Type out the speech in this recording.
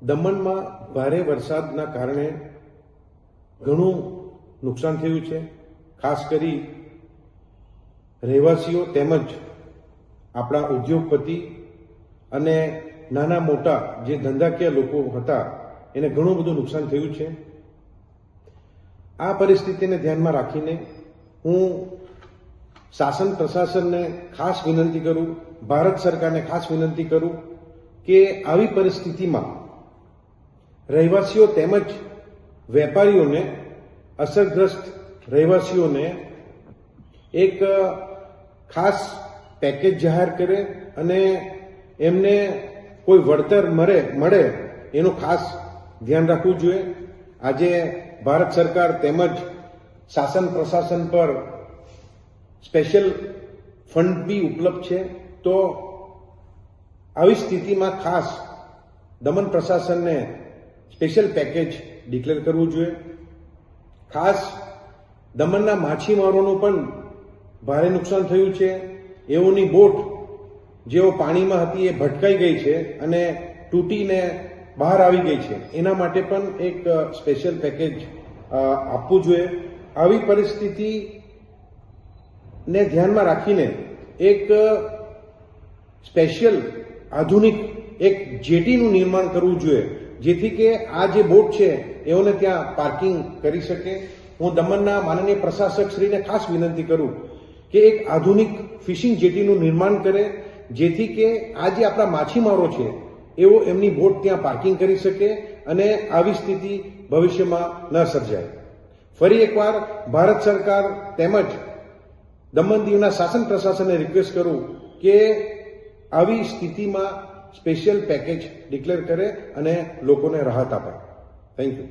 દમણમાં ભારે વરસાદના કારણે ઘણું નુકસાન થયું છે. ખાસ કરી રહેવાસીઓ તેમજ આપણા ઉદ્યોગપતિ અને નાના મોટા જે ધંધાકીય લોકો હતા એને ઘણું બધું નુકસાન થયું છે. આ પરિસ્થિતિને ધ્યાનમાં રાખીને હું શાસન પ્રશાસનને ખાસ વિનંતી કરું, ભારત સરકારને ખાસ વિનંતી કરું કે આવી પરિસ્થિતિમાં રહેવાસીઓ તેમજ વેપારીઓને, અસરગ્રસ્ત રહેવાસીઓને એક ખાસ પેકેજ જાહેર કરે અને એમને કોઈ વળતર મળે એનું ખાસ ધ્યાન રાખવું જોઈએ. આજે ભારત સરકાર તેમજ શાસન પ્રશાસન પર સ્પેશિયલ ફંડ બી ઉપલબ્ધ છે. તો આવી સ્થિતિમાં ખાસ દમણ પ્રશાસનને સ્પેશિયલ પેકેજ ડિક્લેર કરવું જોઈએ. ખાસ દમણના માછીમારોનું પણ ભારે નુકસાન થયું છે. એઓની બોટ જેઓ પાણીમાં હતી એ ભટકાઈ ગઈ છે અને તૂટીને બહાર આવી ગઈ છે. એના માટે પણ એક સ્પેશિયલ પેકેજ આપવું જોઈએ. આવી પરિસ્થિતિને ધ્યાનમાં રાખીને એક સ્પેશિયલ આધુનિક એક જેટીનું નિર્માણ કરવું જોઈએ, જેથી કે આ જે બોટ છે એઓને ત્યાં પાર્કિંગ કરી શકે. હું દમણના માનનીય પ્રશાસક શ્રીને ખાસ વિનંતી કરું કે એક આધુનિક ફિશિંગ જેટીનું નિર્માણ કરે, જેથી કે આ જે આપણા માછીમારો છે એઓ એમની બોટ ત્યાં પાર્કિંગ કરી શકે અને આવી સ્થિતિ ભવિષ્યમાં ન સર્જાય. ફરી એકવાર ભારત સરકાર તેમજ દમણ દીવના શાસન પ્રશાસનને રિક્વેસ્ટ કરું કે આવી સ્થિતિમાં સ્પેશિયલ પેકેજ ડિક્લેર કરે અને લોકોને રાહત આપે. Thank you.